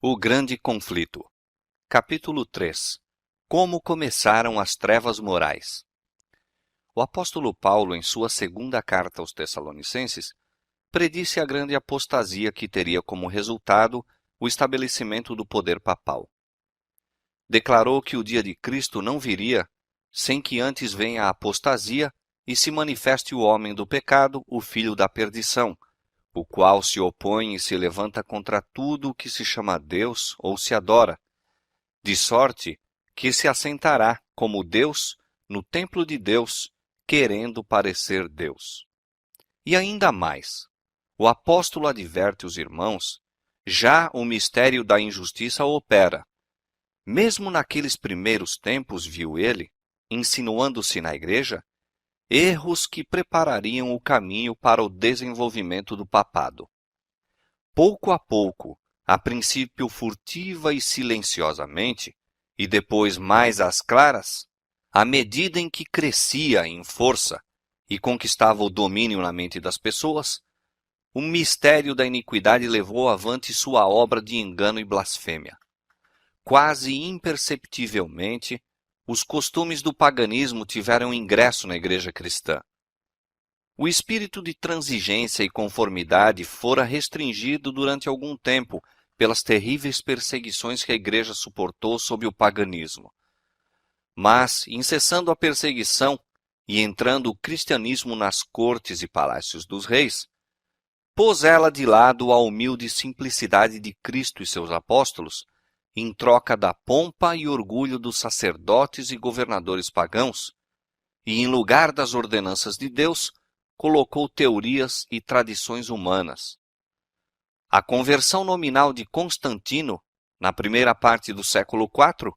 O Grande Conflito. Capítulo 3. Como começaram as trevas morais. O apóstolo Paulo, em sua segunda carta aos Tessalonicenses, predisse a grande apostasia que teria como resultado o estabelecimento do poder papal. Declarou que o dia de Cristo não viria sem que antes venha a apostasia e se manifeste o homem do pecado, o filho da perdição, o qual se opõe e se levanta contra tudo o que se chama Deus ou se adora, de sorte que se assentará como Deus no templo de Deus, querendo parecer Deus. E ainda mais, o apóstolo adverte os irmãos, já o mistério da injustiça opera. Mesmo naqueles primeiros tempos viu ele, insinuando-se na igreja, erros que preparariam o caminho para o desenvolvimento do papado. Pouco a pouco, a princípio furtiva e silenciosamente, e depois mais às claras, à medida em que crescia em força e conquistava o domínio na mente das pessoas, o mistério da iniquidade levou avante sua obra de engano e blasfêmia. Quase imperceptivelmente, os costumes do paganismo tiveram ingresso na igreja cristã. O espírito de transigência e conformidade fora restringido durante algum tempo pelas terríveis perseguições que a igreja suportou sob o paganismo. Mas, incessando a perseguição e entrando o cristianismo nas cortes e palácios dos reis, pôs ela de lado a humilde simplicidade de Cristo e seus apóstolos, em troca da pompa e orgulho dos sacerdotes e governadores pagãos, e em lugar das ordenanças de Deus, colocou teorias e tradições humanas. A conversão nominal de Constantino, na primeira parte do século IV,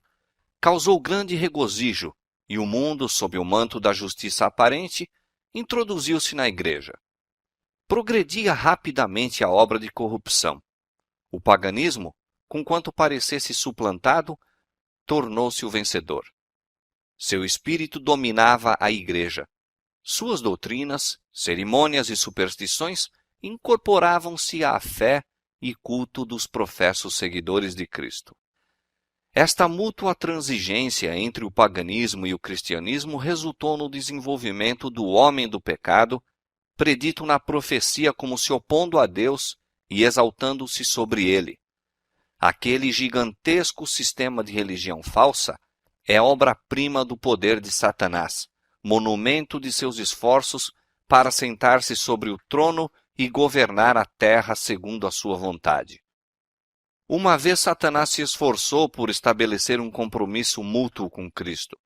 causou grande regozijo, e o mundo, sob o manto da justiça aparente, introduziu-se na igreja. Progredia rapidamente a obra de corrupção. O paganismo, conquanto parecesse suplantado, tornou-se o vencedor. Seu espírito dominava a igreja. Suas doutrinas, cerimônias e superstições incorporavam-se à fé e culto dos professos seguidores de Cristo. Esta mútua transigência entre o paganismo e o cristianismo resultou no desenvolvimento do homem do pecado, predito na profecia como se opondo a Deus e exaltando-se sobre ele. Aquele gigantesco sistema de religião falsa é obra-prima do poder de Satanás, monumento de seus esforços para sentar-se sobre o trono e governar a terra segundo a sua vontade. Uma vez Satanás se esforçou por estabelecer um compromisso mútuo com Cristo.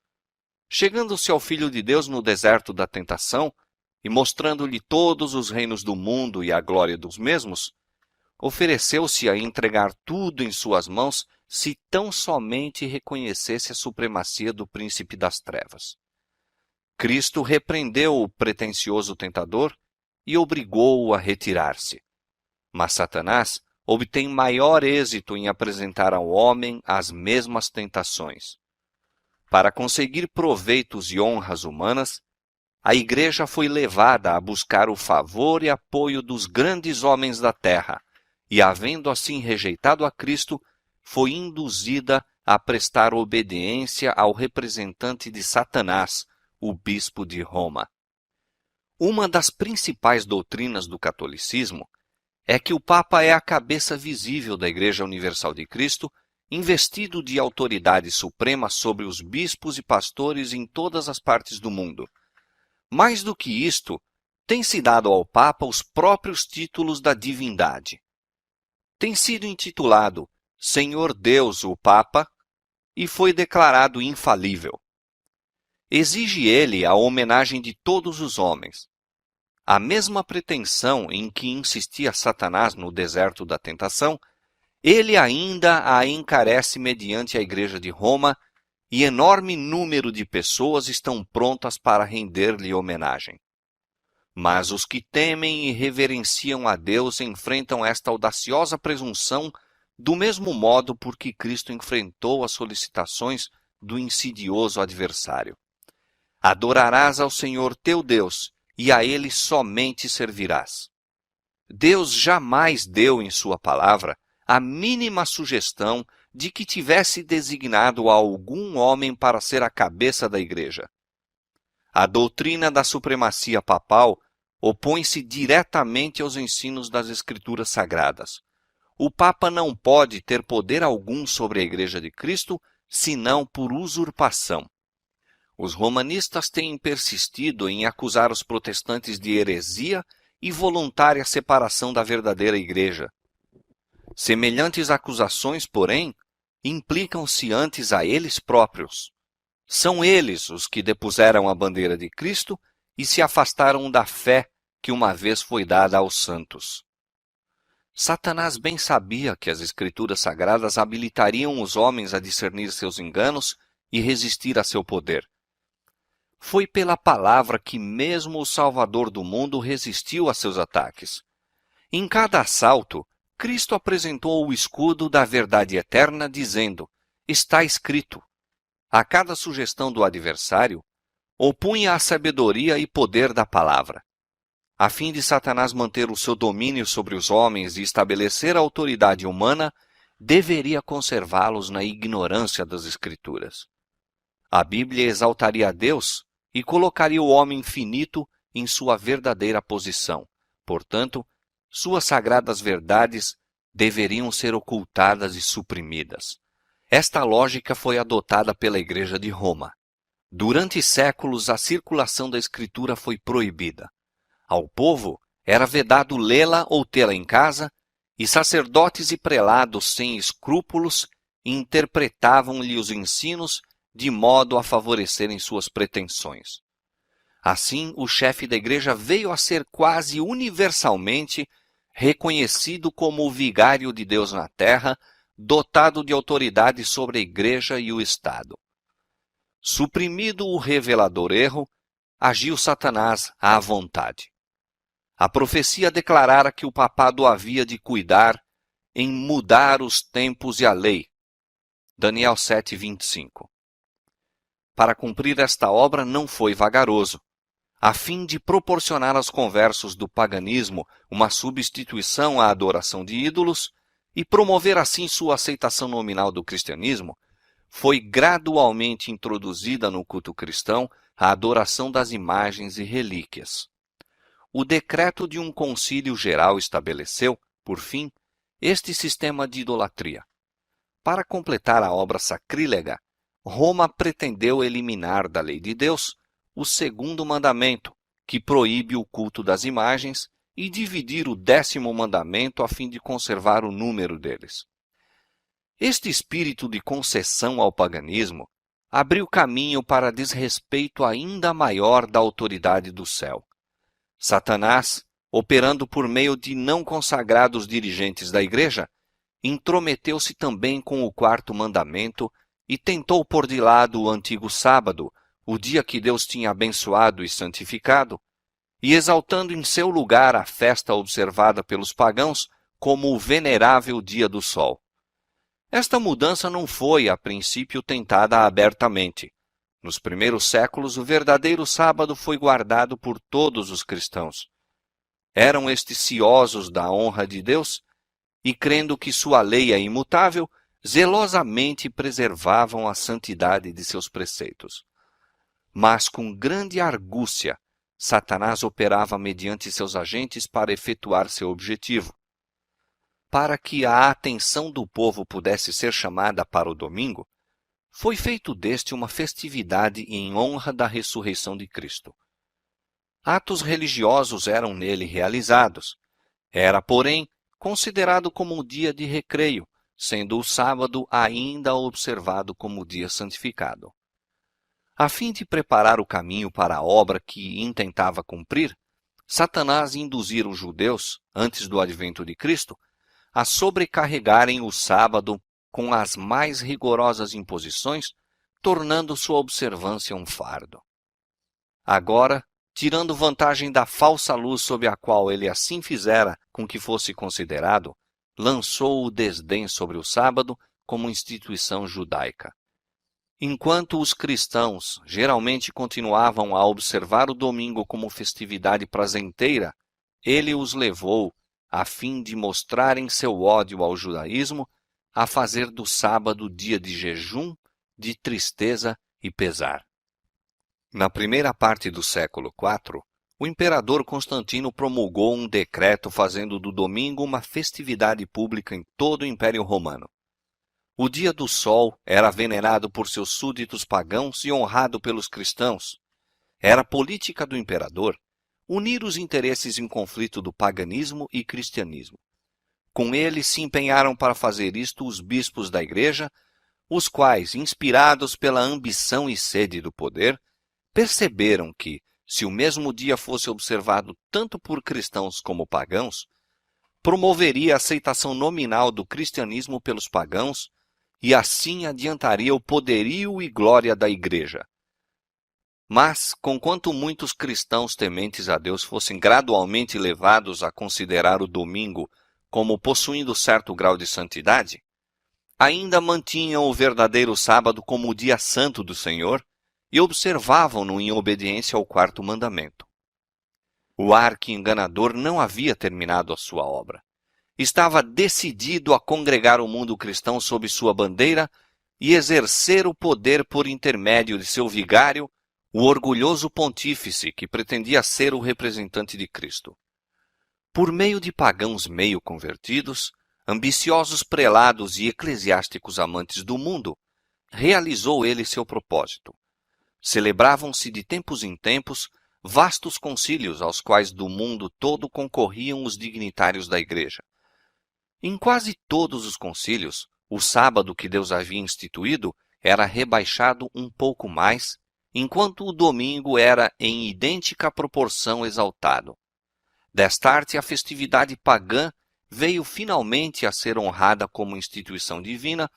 Chegando-se ao Filho de Deus no deserto da tentação e mostrando-lhe todos os reinos do mundo e a glória dos mesmos, ofereceu-se a entregar tudo em suas mãos se tão somente reconhecesse a supremacia do príncipe das trevas. Cristo repreendeu o pretensioso tentador e obrigou-o a retirar-se. Mas Satanás obtém maior êxito em apresentar ao homem as mesmas tentações. Para conseguir proveitos e honras humanas, a igreja foi levada a buscar o favor e apoio dos grandes homens da terra, e, havendo assim rejeitado a Cristo, foi induzida a prestar obediência ao representante de Satanás, o bispo de Roma. Uma das principais doutrinas do catolicismo é que o Papa é a cabeça visível da Igreja Universal de Cristo, investido de autoridade suprema sobre os bispos e pastores em todas as partes do mundo. Mais do que isto, tem-se dado ao Papa os próprios títulos da divindade. Tem sido intitulado Senhor Deus o Papa e foi declarado infalível. Exige ele a homenagem de todos os homens. A mesma pretensão em que insistia Satanás no deserto da tentação, ele ainda a encarece mediante a Igreja de Roma, e enorme número de pessoas estão prontas para render-lhe homenagem. Mas os que temem e reverenciam a Deus enfrentam esta audaciosa presunção do mesmo modo por que Cristo enfrentou as solicitações do insidioso adversário. Adorarás ao Senhor teu Deus, e a ele somente servirás. Deus jamais deu em sua palavra a mínima sugestão de que tivesse designado algum homem para ser a cabeça da igreja. A doutrina da supremacia papal opõe-se diretamente aos ensinos das Escrituras Sagradas. O Papa não pode ter poder algum sobre a Igreja de Cristo, senão por usurpação. Os romanistas têm persistido em acusar os protestantes de heresia e voluntária separação da verdadeira Igreja. Semelhantes acusações, porém, implicam-se antes a eles próprios. São eles os que depuseram a bandeira de Cristo e se afastaram da fé que uma vez foi dada aos santos. Satanás bem sabia que as Escrituras Sagradas habilitariam os homens a discernir seus enganos e resistir a seu poder. Foi pela palavra que mesmo o Salvador do mundo resistiu a seus ataques. Em cada assalto, Cristo apresentou o escudo da verdade eterna, dizendo: está escrito. A cada sugestão do adversário, opunha a sabedoria e poder da palavra. A fim de Satanás manter o seu domínio sobre os homens e estabelecer a autoridade humana, deveria conservá-los na ignorância das Escrituras. A Bíblia exaltaria a Deus e colocaria o homem finito em sua verdadeira posição. Portanto, suas sagradas verdades deveriam ser ocultadas e suprimidas. Esta lógica foi adotada pela Igreja de Roma. Durante séculos, a circulação da Escritura foi proibida. Ao povo era vedado lê-la ou tê-la em casa, e sacerdotes e prelados sem escrúpulos interpretavam-lhe os ensinos de modo a favorecerem suas pretensões. Assim, o chefe da igreja veio a ser quase universalmente reconhecido como o vigário de Deus na terra, dotado de autoridade sobre a igreja e o Estado. Suprimido o revelador erro, agiu Satanás à vontade. A profecia declarara que o papado havia de cuidar em mudar os tempos e a lei. Daniel 7:25. Para cumprir esta obra não foi vagaroso. A fim de proporcionar aos conversos do paganismo uma substituição à adoração de ídolos e promover assim sua aceitação nominal do cristianismo, foi gradualmente introduzida no culto cristão a adoração das imagens e relíquias. O decreto de um concílio geral estabeleceu, por fim, este sistema de idolatria. Para completar a obra sacrílega, Roma pretendeu eliminar da lei de Deus o segundo mandamento, que proíbe o culto das imagens, e dividir o 10º mandamento a fim de conservar o número deles. Este espírito de concessão ao paganismo abriu caminho para desrespeito ainda maior da autoridade do céu. Satanás, operando por meio de não consagrados dirigentes da igreja, intrometeu-se também com o 4º mandamento e tentou pôr de lado o antigo sábado, o dia que Deus tinha abençoado e santificado, e exaltando em seu lugar a festa observada pelos pagãos como o venerável dia do sol. Esta mudança não foi, a princípio, tentada abertamente. Nos primeiros séculos, o verdadeiro sábado foi guardado por todos os cristãos. Eram estes ciosos da honra de Deus e, crendo que sua lei é imutável, zelosamente preservavam a santidade de seus preceitos. Mas com grande argúcia, Satanás operava mediante seus agentes para efetuar seu objetivo. Para que a atenção do povo pudesse ser chamada para o domingo, foi feito deste uma festividade em honra da ressurreição de Cristo. Atos religiosos eram nele realizados. Era, porém, considerado como um dia de recreio, sendo o sábado ainda observado como dia santificado. A fim de preparar o caminho para a obra que intentava cumprir, Satanás induzira os judeus, antes do advento de Cristo, a sobrecarregarem o sábado com as mais rigorosas imposições, tornando sua observância um fardo. Agora, tirando vantagem da falsa luz sob a qual ele assim fizera com que fosse considerado, lançou o desdém sobre o sábado como instituição judaica. Enquanto os cristãos geralmente continuavam a observar o domingo como festividade prazenteira, ele os levou a fim de mostrarem seu ódio ao judaísmo, a fazer do sábado dia de jejum, de tristeza e pesar. Na primeira parte do século IV, o imperador Constantino promulgou um decreto fazendo do domingo uma festividade pública em todo o Império Romano. O dia do sol era venerado por seus súditos pagãos e honrado pelos cristãos. Era política do imperador unir os interesses em conflito do paganismo e cristianismo. Com ele se empenharam para fazer isto os bispos da igreja, os quais, inspirados pela ambição e sede do poder, perceberam que, se o mesmo dia fosse observado tanto por cristãos como pagãos, promoveria a aceitação nominal do cristianismo pelos pagãos e assim adiantaria o poderio e glória da igreja. Mas, conquanto muitos cristãos tementes a Deus fossem gradualmente levados a considerar o domingo como possuindo certo grau de santidade, ainda mantinham o verdadeiro sábado como o dia santo do Senhor e observavam-no em obediência ao quarto mandamento. O arqui-enganador não havia terminado a sua obra. Estava decidido a congregar o mundo cristão sob sua bandeira e exercer o poder por intermédio de seu vigário, o orgulhoso pontífice que pretendia ser o representante de Cristo. Por meio de pagãos meio convertidos, ambiciosos prelados e eclesiásticos amantes do mundo, realizou ele seu propósito. Celebravam-se de tempos em tempos vastos concílios aos quais do mundo todo concorriam os dignitários da igreja. Em quase todos os concílios, o sábado que Deus havia instituído era rebaixado um pouco mais, enquanto o domingo era em idêntica proporção exaltado. Destarte, a festividade pagã veio finalmente a ser honrada como instituição divina,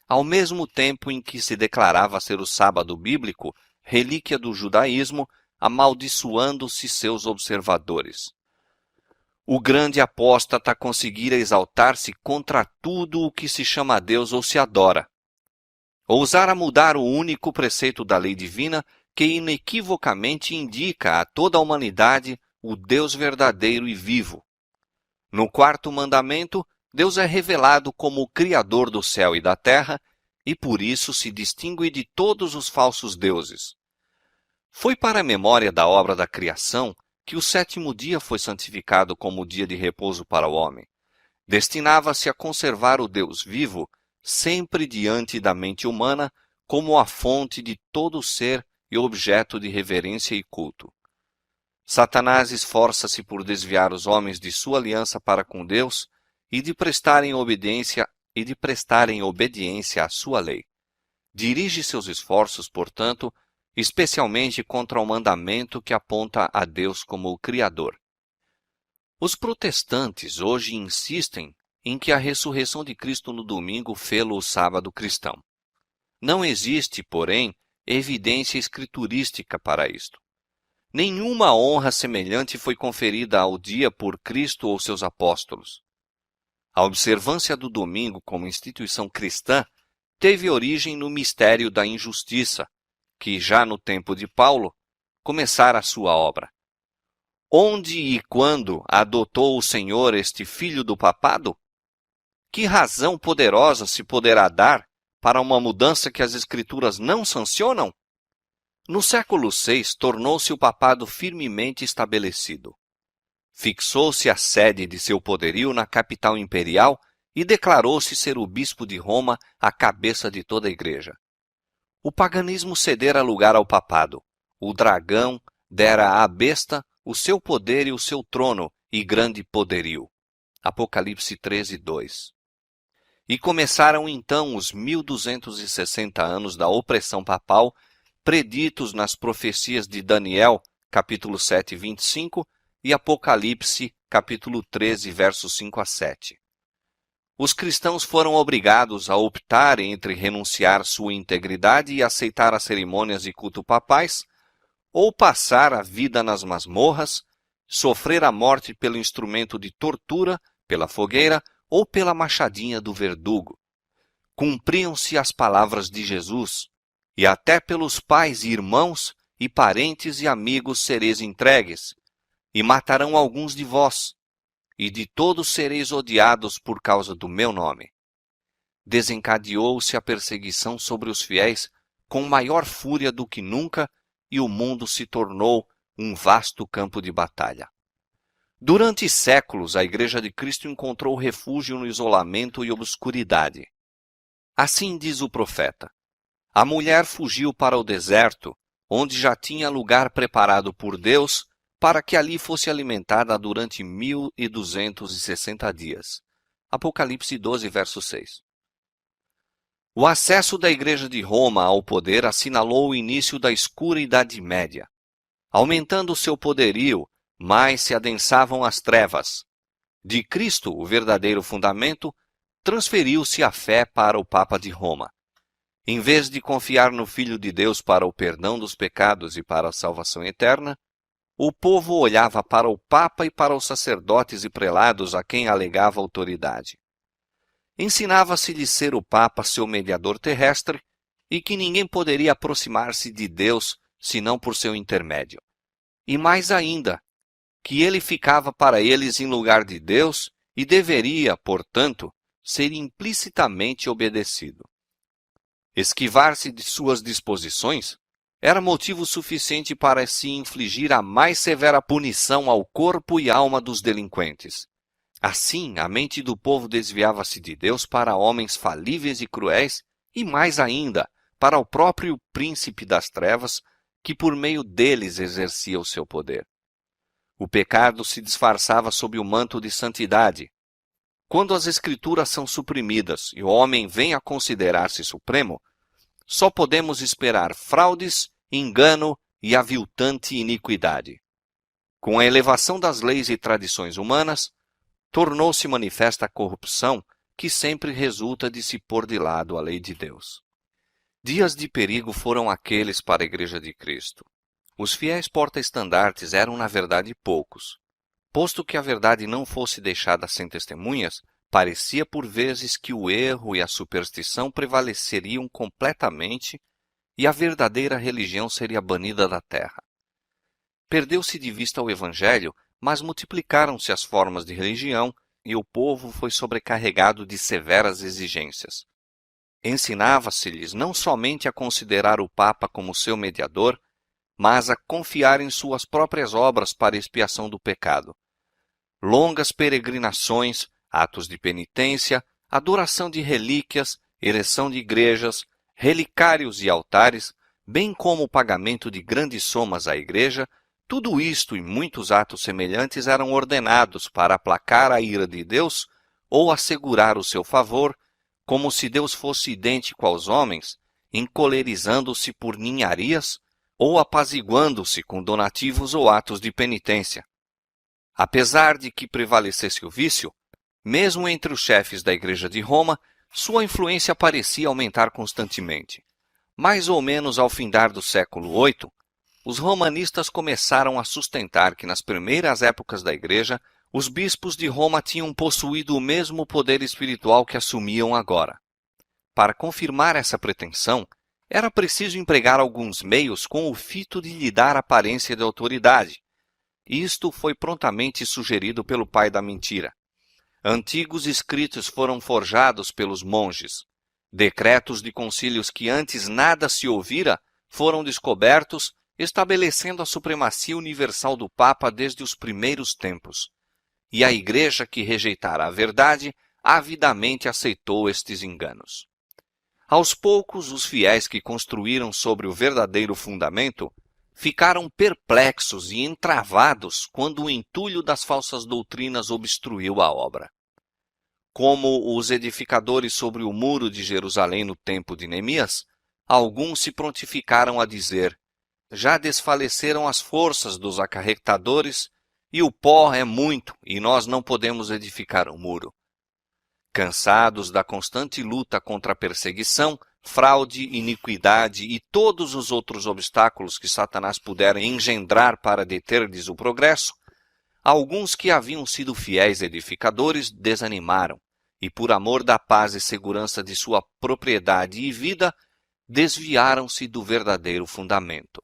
ao mesmo tempo em que se declarava ser o sábado bíblico relíquia do judaísmo, amaldiçoando-se seus observadores. O grande apóstata conseguira exaltar-se contra tudo o que se chama Deus ou se adora. Ousara mudar o único preceito da lei divina que inequivocamente indica a toda a humanidade o Deus verdadeiro e vivo. No quarto mandamento, Deus é revelado como o Criador do céu e da terra e por isso se distingue de todos os falsos deuses. Foi para a memória da obra da criação que o sétimo dia foi santificado como dia de repouso para o homem. Destinava-se a conservar o Deus vivo sempre diante da mente humana como a fonte de todo ser e objeto de reverência e culto. Satanás esforça-se por desviar os homens de sua aliança para com Deus e de prestarem obediência à sua lei. Dirige seus esforços, portanto, especialmente contra o mandamento que aponta a Deus como o Criador. Os protestantes hoje insistem em que a ressurreição de Cristo no domingo fê-lo o sábado cristão. Não existe, porém, evidência escriturística para isto. Nenhuma honra semelhante foi conferida ao dia por Cristo ou seus apóstolos. A observância do domingo como instituição cristã teve origem no mistério da injustiça, que já no tempo de Paulo começara a sua obra. Onde e quando adotou o Senhor este filho do papado? Que razão poderosa se poderá dar para uma mudança que as Escrituras não sancionam? No século VI, tornou-se o papado firmemente estabelecido. Fixou-se a sede de seu poderio na capital imperial e declarou-se ser o bispo de Roma, a cabeça de toda a igreja. O paganismo cedera lugar ao papado. O dragão dera à besta o seu poder e o seu trono e grande poderio. Apocalipse 13:2. E começaram então os 1260 anos da opressão papal, preditos nas profecias de Daniel, capítulo 7, 25, e Apocalipse, capítulo 13, versos 5 a 7. Os cristãos foram obrigados a optar entre renunciar sua integridade e aceitar as cerimônias de culto papais, ou passar a vida nas masmorras, sofrer a morte pelo instrumento de tortura, pela fogueira ou pela machadinha do verdugo. Cumpriam-se as palavras de Jesus, e até pelos pais e irmãos e parentes e amigos sereis entregues, e matarão alguns de vós, e de todos sereis odiados por causa do meu nome. Desencadeou-se a perseguição sobre os fiéis com maior fúria do que nunca, e o mundo se tornou um vasto campo de batalha. Durante séculos, a Igreja de Cristo encontrou refúgio no isolamento e obscuridade. Assim diz o profeta: a mulher fugiu para o deserto, onde já tinha lugar preparado por Deus para que ali fosse alimentada durante 1260 dias. Apocalipse 12, verso 6. O acesso da Igreja de Roma ao poder assinalou o início da escura Idade Média. Aumentando seu poderio, mais se adensavam as trevas. De Cristo, o verdadeiro fundamento, transferiu-se a fé para o Papa de Roma. Em vez de confiar no Filho de Deus para o perdão dos pecados e para a salvação eterna, o povo olhava para o Papa e para os sacerdotes e prelados a quem alegava autoridade. Ensinava-se-lhe ser o Papa seu mediador terrestre e que ninguém poderia aproximar-se de Deus senão por seu intermédio. E mais ainda, que ele ficava para eles em lugar de Deus e deveria, portanto, ser implicitamente obedecido. Esquivar-se de suas disposições era motivo suficiente para se infligir a mais severa punição ao corpo e alma dos delinquentes. Assim, a mente do povo desviava-se de Deus para homens falíveis e cruéis, e mais ainda, para o próprio príncipe das trevas, que por meio deles exercia o seu poder. O pecado se disfarçava sob o manto de santidade. Quando as Escrituras são suprimidas e o homem vem a considerar-se supremo, só podemos esperar fraudes, engano e aviltante iniquidade. Com a elevação das leis e tradições humanas, tornou-se manifesta a corrupção que sempre resulta de se pôr de lado a lei de Deus. Dias de perigo foram aqueles para a Igreja de Cristo. Os fiéis porta-estandartes eram, na verdade, poucos. Posto que a verdade não fosse deixada sem testemunhas, parecia por vezes que o erro e a superstição prevaleceriam completamente e a verdadeira religião seria banida da terra. Perdeu-se de vista o Evangelho, mas multiplicaram-se as formas de religião e o povo foi sobrecarregado de severas exigências. Ensinava-se-lhes não somente a considerar o Papa como seu mediador, mas a confiar em suas próprias obras para expiação do pecado. Longas peregrinações, atos de penitência, adoração de relíquias, ereção de igrejas, relicários e altares, bem como o pagamento de grandes somas à igreja, tudo isto e muitos atos semelhantes eram ordenados para aplacar a ira de Deus ou assegurar o seu favor, como se Deus fosse idêntico aos homens, encolerizando-se por ninharias ou apaziguando-se com donativos ou atos de penitência. Apesar de que prevalecesse o vício, mesmo entre os chefes da Igreja de Roma, sua influência parecia aumentar constantemente. Mais ou menos ao findar do século VIII, os romanistas começaram a sustentar que nas primeiras épocas da Igreja, os bispos de Roma tinham possuído o mesmo poder espiritual que assumiam agora. Para confirmar essa pretensão, era preciso empregar alguns meios com o fito de lhe dar aparência de autoridade. Isto foi prontamente sugerido pelo pai da mentira. Antigos escritos foram forjados pelos monges. Decretos de concílios que antes nada se ouvira foram descobertos, estabelecendo a supremacia universal do Papa desde os primeiros tempos. E a Igreja que rejeitara a verdade, avidamente aceitou estes enganos. Aos poucos, os fiéis que construíram sobre o verdadeiro fundamento ficaram perplexos e entravados quando o entulho das falsas doutrinas obstruiu a obra. Como os edificadores sobre o muro de Jerusalém no tempo de Neemias, alguns se prontificaram a dizer: já desfaleceram as forças dos acarretadores, e o pó é muito, e nós não podemos edificar o muro. Cansados da constante luta contra a perseguição, fraude, iniquidade e todos os outros obstáculos que Satanás pudera engendrar para deter-lhes o progresso, alguns que haviam sido fiéis edificadores desanimaram e, por amor da paz e segurança de sua propriedade e vida, desviaram-se do verdadeiro fundamento.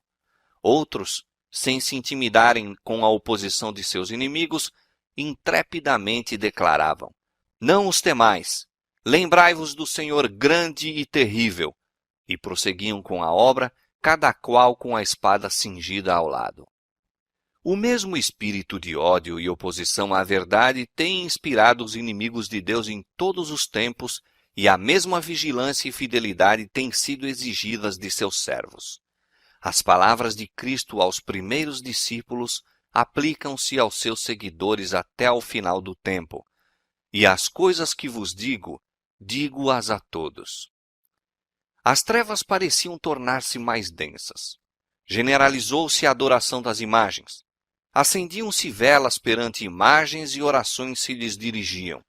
Outros, sem se intimidarem com a oposição de seus inimigos, intrepidamente declaravam: Não os temais, lembrai-vos do Senhor grande e terrível, e prosseguiam com a obra, cada qual com a espada cingida ao lado. O mesmo espírito de ódio e oposição à verdade tem inspirado os inimigos de Deus em todos os tempos, e a mesma vigilância e fidelidade têm sido exigidas de seus servos. As palavras de Cristo aos primeiros discípulos aplicam-se aos seus seguidores até ao final do tempo. E as coisas que vos digo, digo-as a todos. As trevas pareciam tornar-se mais densas. Generalizou-se a adoração das imagens. Acendiam-se velas perante imagens e orações se lhes dirigiam.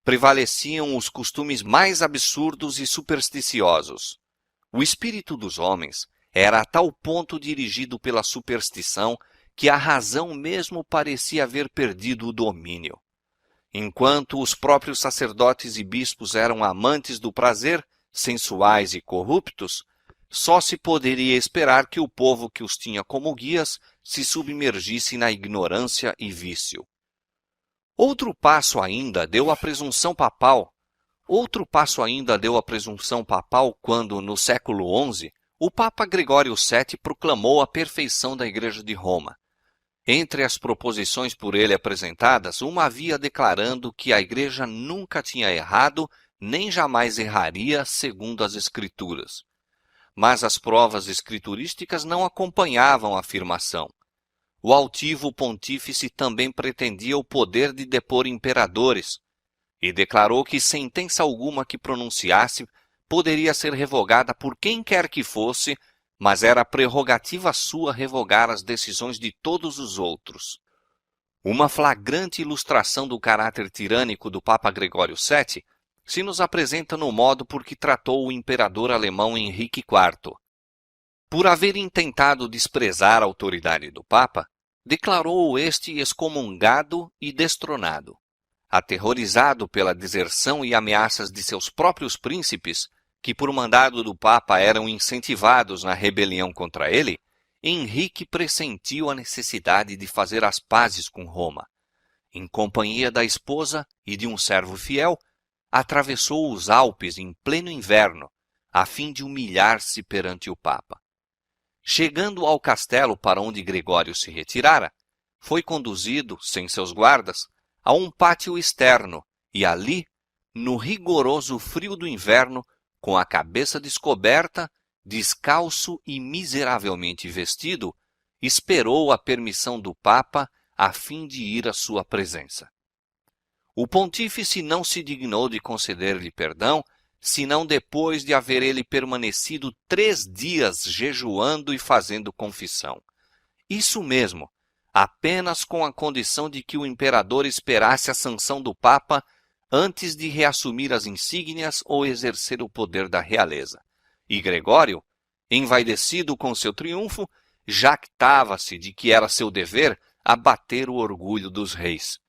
Prevaleciam os costumes mais absurdos e supersticiosos. O espírito dos homens era a tal ponto dirigido pela superstição que a razão mesmo parecia haver perdido o domínio. Enquanto os próprios sacerdotes e bispos eram amantes do prazer, sensuais e corruptos, só se poderia esperar que o povo que os tinha como guias se submergisse na ignorância e vício. Outro passo ainda deu a presunção papal quando, no século XI, o Papa Gregório VII proclamou a perfeição da Igreja de Roma. Entre as proposições por ele apresentadas, uma havia declarando que a Igreja nunca tinha errado, nem jamais erraria, segundo as Escrituras. Mas as provas escriturísticas não acompanhavam a afirmação. O altivo pontífice também pretendia o poder de depor imperadores, e declarou que sentença alguma que pronunciasse poderia ser revogada por quem quer que fosse, mas era prerrogativa sua revogar as decisões de todos os outros. Uma flagrante ilustração do caráter tirânico do Papa Gregório VII se nos apresenta no modo por que tratou o imperador alemão Henrique IV. Por haver intentado desprezar a autoridade do Papa, declarou-o este excomungado e destronado. Aterrorizado pela deserção e ameaças de seus próprios príncipes, que por mandado do Papa eram incentivados na rebelião contra ele, Henrique pressentiu a necessidade de fazer as pazes com Roma. Em companhia da esposa e de um servo fiel, atravessou os Alpes em pleno inverno, a fim de humilhar-se perante o Papa. Chegando ao castelo para onde Gregório se retirara, foi conduzido, sem seus guardas, a um pátio externo e ali, no rigoroso frio do inverno, com a cabeça descoberta, descalço e miseravelmente vestido, esperou a permissão do Papa a fim de ir à sua presença. O pontífice não se dignou de conceder-lhe perdão, senão depois de haver ele permanecido 3 dias jejuando e fazendo confissão. Isso mesmo, apenas com a condição de que o imperador esperasse a sanção do Papa antes de reassumir as insígnias ou exercer o poder da realeza. E Gregório, envaidecido com seu triunfo, jactava-se de que era seu dever abater o orgulho dos reis.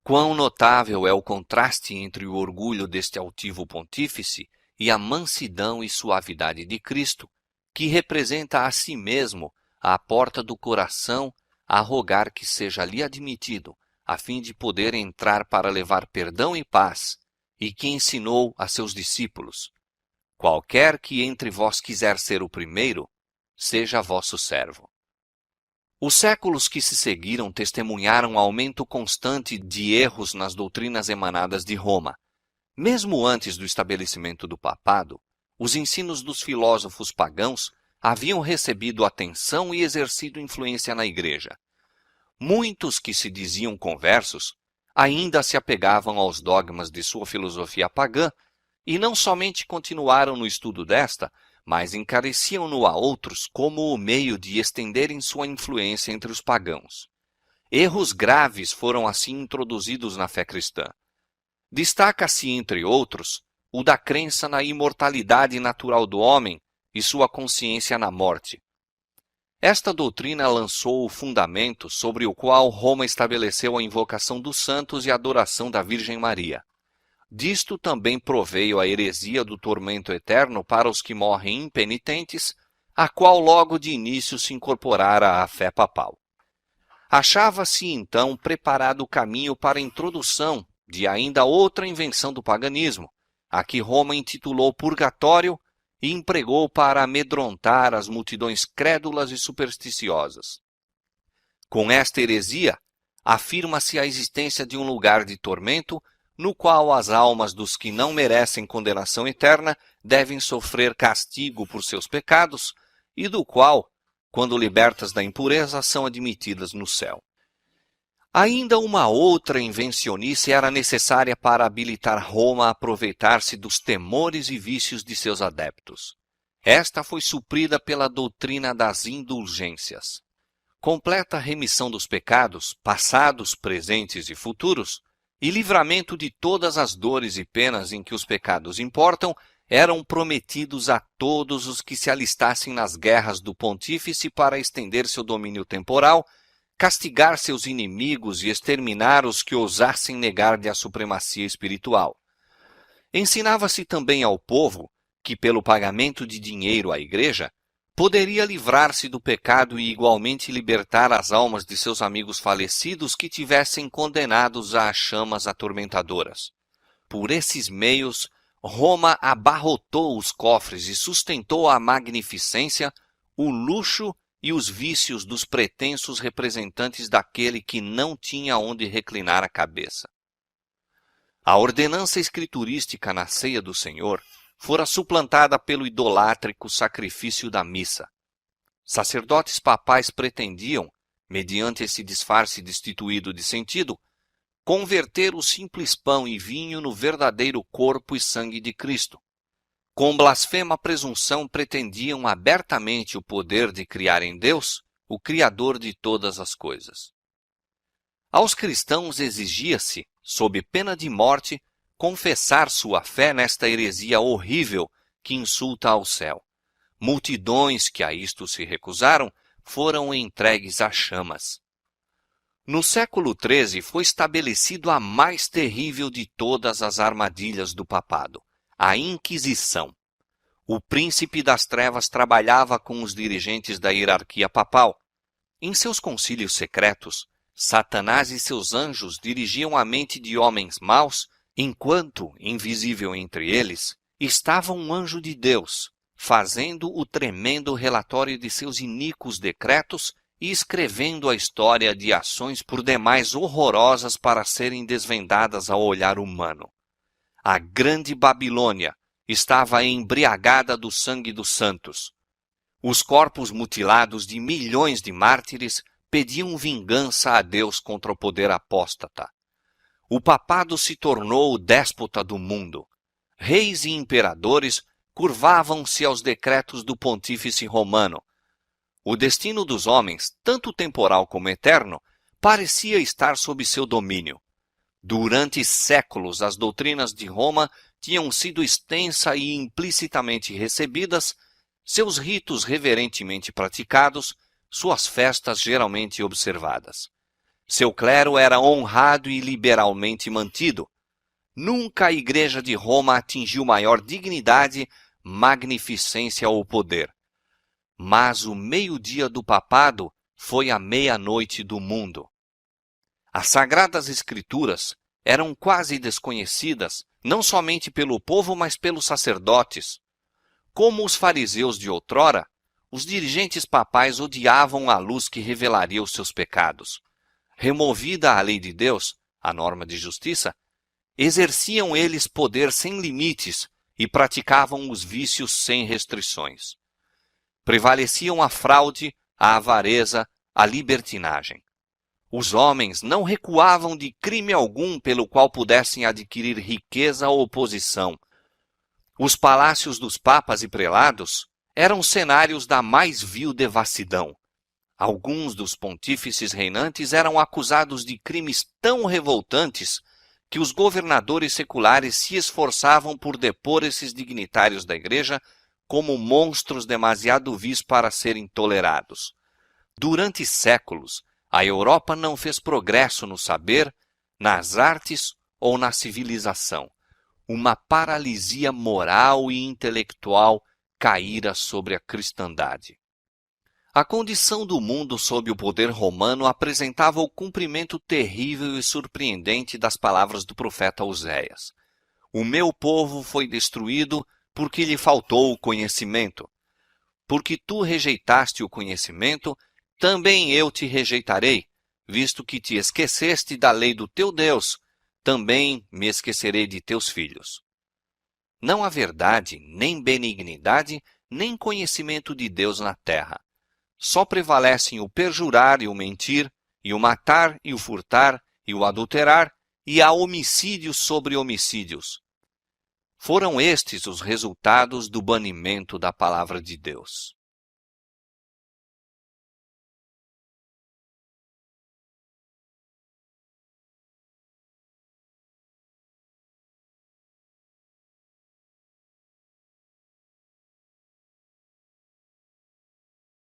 Quão notável é o contraste entre o orgulho deste altivo pontífice e a mansidão e suavidade de Cristo, que representa a si mesmo à porta do coração a rogar que seja ali admitido, a fim de poder entrar para levar perdão e paz, e que ensinou a seus discípulos: Qualquer que entre vós quiser ser o primeiro, seja vosso servo. Os séculos que se seguiram testemunharam aumento constante de erros nas doutrinas emanadas de Roma. Mesmo antes do estabelecimento do papado, os ensinos dos filósofos pagãos haviam recebido atenção e exercido influência na Igreja. Muitos que se diziam conversos ainda se apegavam aos dogmas de sua filosofia pagã e não somente continuaram no estudo desta, mas encareciam-no a outros como o meio de estenderem sua influência entre os pagãos. Erros graves foram assim introduzidos na fé cristã. Destaca-se, entre outros, o da crença na imortalidade natural do homem e sua consciência na morte. Esta doutrina lançou o fundamento sobre o qual Roma estabeleceu a invocação dos santos e a adoração da Virgem Maria. Disto também proveio a heresia do tormento eterno para os que morrem impenitentes, a qual logo de início se incorporara à fé papal. Achava-se então preparado o caminho para a introdução de ainda outra invenção do paganismo, a que Roma intitulou purgatório e empregou para amedrontar as multidões crédulas e supersticiosas. Com esta heresia, afirma-se a existência de um lugar de tormento no qual as almas dos que não merecem condenação eterna devem sofrer castigo por seus pecados e do qual, quando libertas da impureza, são admitidas no céu. Ainda uma outra invencionice era necessária para habilitar Roma a aproveitar-se dos temores e vícios de seus adeptos. Esta foi suprida pela doutrina das indulgências. Completa remissão dos pecados, passados, presentes e futuros, e livramento de todas as dores e penas em que os pecados importam, eram prometidos a todos os que se alistassem nas guerras do pontífice para estender seu domínio temporal, castigar seus inimigos e exterminar os que ousassem negar-lhe a supremacia espiritual. Ensinava-se também ao povo que, pelo pagamento de dinheiro à igreja, poderia livrar-se do pecado e igualmente libertar as almas de seus amigos falecidos que tivessem condenados às chamas atormentadoras. Por esses meios, Roma abarrotou os cofres e sustentou a magnificência, o luxo e os vícios dos pretensos representantes daquele que não tinha onde reclinar a cabeça. A ordenança escriturística na ceia do Senhor fora suplantada pelo idolátrico sacrifício da missa. Sacerdotes papais pretendiam, mediante esse disfarce destituído de sentido, converter o simples pão e vinho no verdadeiro corpo e sangue de Cristo. Com blasfema presunção pretendiam abertamente o poder de criar em Deus, o Criador de todas as coisas. Aos cristãos exigia-se, sob pena de morte, confessar sua fé nesta heresia horrível que insulta ao céu. Multidões que a isto se recusaram foram entregues às chamas. No século XIII foi estabelecido a mais terrível de todas as armadilhas do papado, a Inquisição. O príncipe das trevas trabalhava com os dirigentes da hierarquia papal. Em seus concílios secretos, Satanás e seus anjos dirigiam a mente de homens maus, enquanto, invisível entre eles, estava um anjo de Deus, fazendo o tremendo relatório de seus iníquos decretos e escrevendo a história de ações por demais horrorosas para serem desvendadas ao olhar humano. A grande Babilônia estava embriagada do sangue dos santos. Os corpos mutilados de milhões de mártires pediam vingança a Deus contra o poder apóstata. O papado se tornou o déspota do mundo. Reis e imperadores curvavam-se aos decretos do pontífice romano. O destino dos homens, tanto temporal como eterno, parecia estar sob seu domínio. Durante séculos, as doutrinas de Roma tinham sido extensa e implicitamente recebidas, seus ritos reverentemente praticados, suas festas geralmente observadas. Seu clero era honrado e liberalmente mantido. Nunca a Igreja de Roma atingiu maior dignidade, magnificência ou poder. Mas o meio-dia do papado foi a meia-noite do mundo. As Sagradas Escrituras eram quase desconhecidas, não somente pelo povo, mas pelos sacerdotes. Como os fariseus de outrora, os dirigentes papais odiavam a luz que revelaria os seus pecados. Removida a lei de Deus, a norma de justiça, exerciam eles poder sem limites e praticavam os vícios sem restrições. Prevaleciam a fraude, a avareza, a libertinagem. Os homens não recuavam de crime algum pelo qual pudessem adquirir riqueza ou posição. Os palácios dos papas e prelados eram cenários da mais vil devassidão. Alguns dos pontífices reinantes eram acusados de crimes tão revoltantes que os governadores seculares se esforçavam por depor esses dignitários da igreja como monstros demasiado vis para serem tolerados. Durante séculos, a Europa não fez progresso no saber, nas artes ou na civilização. Uma paralisia moral e intelectual caíra sobre a cristandade. A condição do mundo sob o poder romano apresentava o cumprimento terrível e surpreendente das palavras do profeta Oséias. O meu povo foi destruído porque lhe faltou o conhecimento. Porque tu rejeitaste o conhecimento, também eu te rejeitarei, visto que te esqueceste da lei do teu Deus, também me esquecerei de teus filhos. Não há verdade, nem benignidade, nem conhecimento de Deus na terra. Só prevalecem o perjurar e o mentir, e o matar e o furtar, e o adulterar, e há homicídios sobre homicídios. Foram estes os resultados do banimento da palavra de Deus.